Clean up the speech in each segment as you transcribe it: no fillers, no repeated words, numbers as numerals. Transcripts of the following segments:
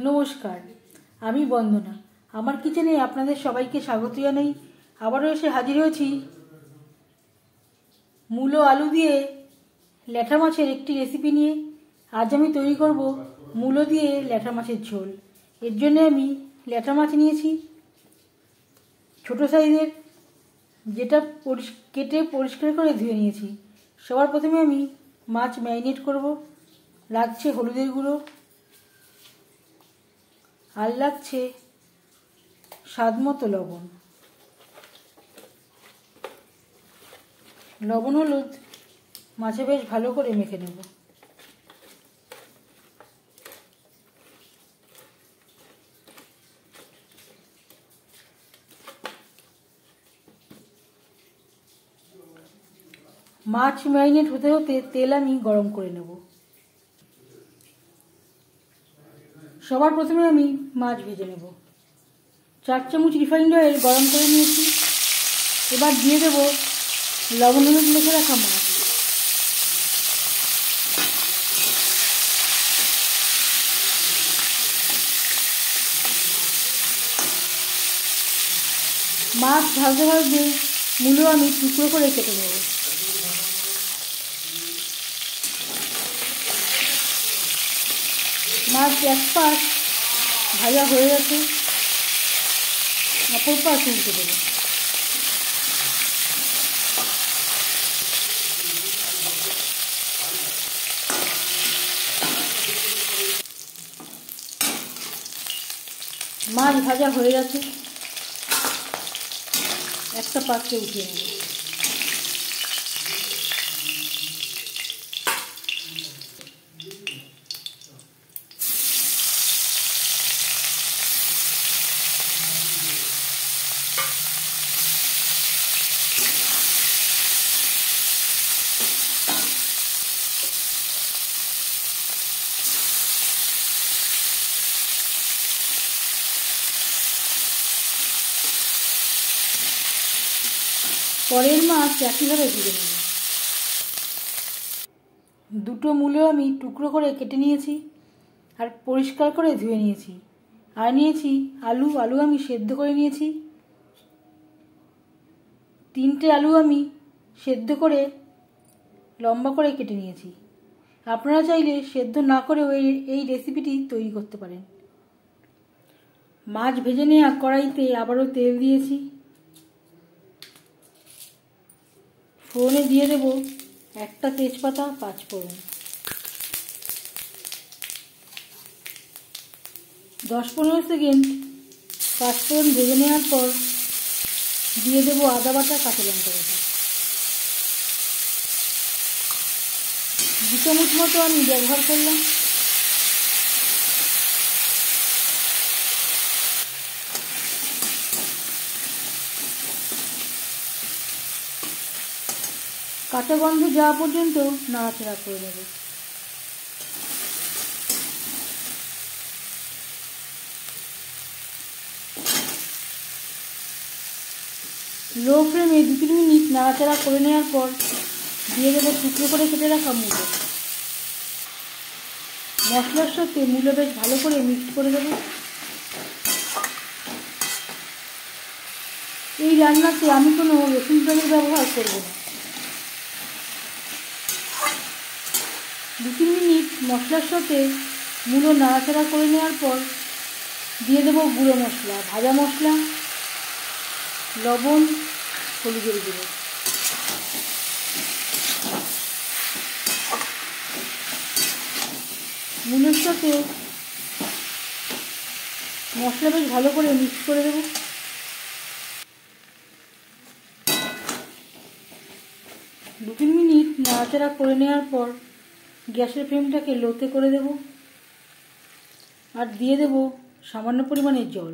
নমস্কার, আমি বন্দনা। আমার কিচেনে আপনাদের সবাইকে স্বাগত জানাই। আবারও এসে হাজির হয়েছি মূলো আলু দিয়ে ল্যাঠা মাছের একটি রেসিপি নিয়ে। আজ আমি তৈরি করব মূলো দিয়ে ল্যাঠা মাছের ঝোল। এর জন্য আমি ল্যাঠা মাছ নিয়েছি ছোট সাইজের, যেটা কেটে পরিষ্কার করে ধুয়ে নিয়েছি। সবার প্রথমে আমি মাছ ম্যারিনেট করব। লাগছে হলুদের গুঁড়ো, আর লাগছে স্বাদ মতো লবণ। লবণ হলুদ মাছে বেশ ভালো করে মেখে নেব। মাছ ম্যারিনেট হতে হতে তেল আমি গরম করে নেব। সবার প্রথমে আমি মাছ ভেজে নেব। 4 চামচ রিফাইন্ড অয়েল গরম করে নিয়েছি। এবার দিয়ে দেব লবণ হলুদ মেখে রাখা মাছ। মাছ ভাজতে ভাজতে মূলো আমি টুকরো করে কেটে নেব। মাছ এক পাশ ভাজা হয়ে গেছে, অপর পাশ উল্টে দেবো। মাছ ভাজা হয়ে গেছে, একটা পাত্রে উঠিয়ে নেব। পরের মাছ একইভাবে ভেজে নেব। দুটো মূলো আমি টুকরো করে কেটে নিয়েছি আর পরিষ্কার করে ধুয়ে নিয়েছি। আর নিয়েছি আলু আমি সেদ্ধ করে নিয়েছি। 3টে আলু আমি সেদ্ধ করে লম্বা করে কেটে নিয়েছি। আপনারা চাইলে সেদ্ধ না করেও এই রেসিপিটি তৈরি করতে পারেন। মাছ ভেজে নেওয়া কড়াইতে আবারও তেল দিয়েছি। ফোড়নে দিয়ে দেব একটা তেজপাতা, 5 ফোড়ন। 10-15 সেকেন্ড 5 ফোড়ন ভেজে নেওয়ার পর দিয়ে দেব আদা বাটা, কাঁচা লঙ্কা বাটা। 2 চামচ মতো আমি ব্যবহার করলাম। কাঁচা গন্ধ যাওয়া পর্যন্ত নাড়াচাড়া করে নেব। লো ফ্লেমে 2-3 মিনিট নাড়াচাড়া করে নেওয়ার পর দিয়ে দেবো টুকরো করে কেটে রাখা মূলো। মশলার সাথে মূলো বেশ ভালো করে মিক্স করে দেবো। এই রান্নাতে আমি কোনো রসুন পেঁয়াজের ব্যবহার করব না। 2-3 মিনিট মশলার সাথে মূলো নাড়াচাড়া করে নেওয়ার পর দিয়ে দেবো গুঁড়ো মশলা, ভাজা মশলা, লবণ, হলুদের গুঁড়ো। মূলোর সাথে মশলা বেশ ভালো করে মিক্স করে দেবো। দু 3 মিনিট নাড়াচাড়া করে নেওয়ার পর গ্যাসের ফ্লেমটাকে লোতে করে দেব আর দিয়ে দেব সামান্য পরিমাণে জল।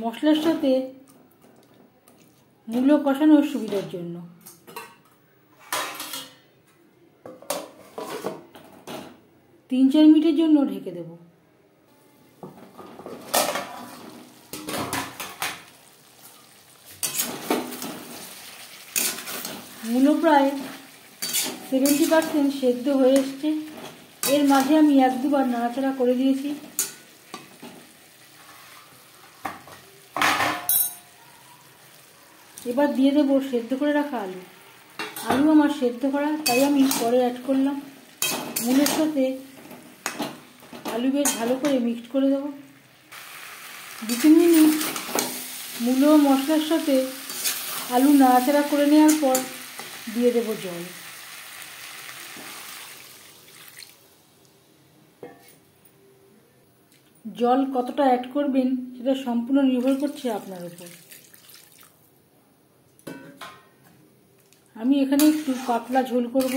মশলার সাথে মূলো কষানোর সুবিধার জন্য 3-4 মিনিটের জন্য ঢেকে দেব। মূলো প্রায় 70% সেদ্ধ হয়ে এসছে। এর মাঝে আমি 1-2 বার নাড়াচাড়া করে দিয়েছি। এবার দিয়ে দেবো সেদ্ধ করে রাখা আলু। আলু আমার সেদ্ধ করা, তাই আমি পরে অ্যাড করলাম। মূলের সাথে আলু বেশ ভালো করে মিক্সড করে দেবো। 2-3 মিনিট মূলো মশলার সাথে আলু নাড়াচাড়া করে নেওয়ার পর দিয়ে দেবো জল। জল কতটা অ্যাড করবেন সেটা সম্পূর্ণ নির্ভর করছে আপনার উপর। আমি এখানে একটু পাতলা ঝোল করব।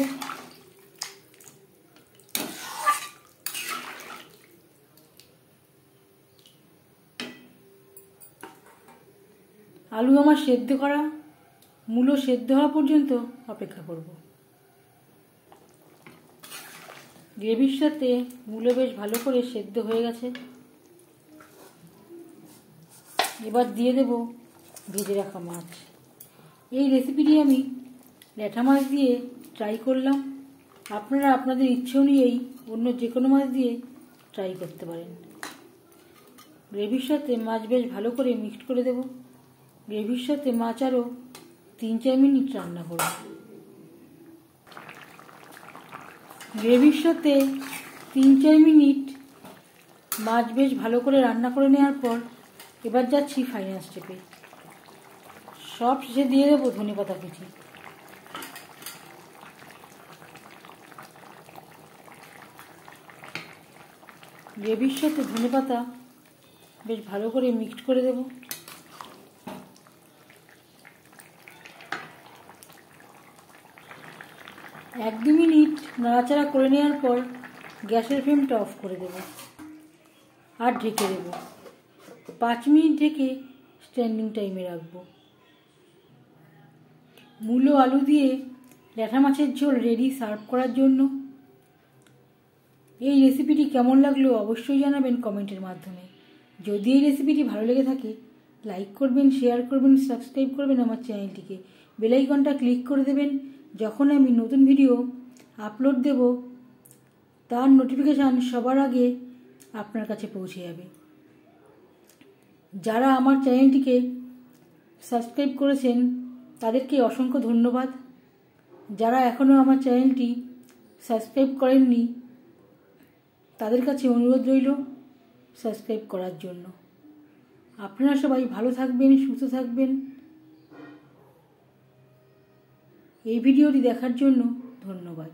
আলু আমার সেদ্ধ করা, মূলো সেদ্ধ হওয়া পর্যন্ত অপেক্ষা করব। গ্রেভির সাথে মূলো বেশ ভালো করে সেদ্ধ হয়ে গেছে। এবার দিয়ে দেব ভেজে রাখা মাছ। এই রেসিপিটি আমি ল্যাঠা মাছ দিয়ে ট্রাই করলাম। আপনারা আপনাদের ইচ্ছে অনুযায়ী অন্য যে কোনো মাছ দিয়ে ট্রাই করতে পারেন। গ্রেভির সাথে মাছ বেশ ভালো করে মিক্সড করে দেব। গ্রেভির সাথে মাছ আরও 3-4 মিনিট রান্না করব। গ্রেভির সাথে 3-4 মিনিট মাছ বেশ ভালো করে রান্না করে নেওয়ার পর এবার যাচ্ছি ফাইনাল স্টেপে। সব শেষে দিয়ে দেবো ধনেপাতা কুচি। গ্রেভির সাথে ধনেপাতা বেশ ভালো করে মিক্সড করে দেব। এক 2 মিনিট নাড়াচাড়া করে নেওয়ার পর গ্যাসের ফ্লেমটা অফ করে দেব আর ঢেকে দেব। 5 মিনিট ঢেকে স্ট্যান্ডিং টাইমে রাখবো। মূলো আলু দিয়ে ল্যাঠা মাছের ঝোল রেডি সার্ভ করার জন্য। এই রেসিপিটি কেমন লাগলো অবশ্যই জানাবেন কমেন্টের মাধ্যমে। যদি এই রেসিপিটি ভালো লেগে থাকে লাইক করবেন, শেয়ার করবেন, সাবস্ক্রাইব করবেন আমার চ্যানেলটিকে। বেল আইকনটা ক্লিক করে দেবেন। যখন আমি নতুন ভিডিও আপলোড দেব তার নোটিফিকেশান সবার আগে আপনার কাছে পৌঁছে যাবে। যারা আমার চ্যানেলটিকে সাবস্ক্রাইব করেছেন তাদেরকে অসংখ্য ধন্যবাদ। যারা এখনও আমার চ্যানেলটি সাবস্ক্রাইব করেননি তাদের কাছে অনুরোধ রইল সাবস্ক্রাইব করার জন্য। আপনারা সবাই ভালো থাকবেন, সুস্থ থাকবেন। এই ভিডিওটি দেখার জন্য ধন্যবাদ।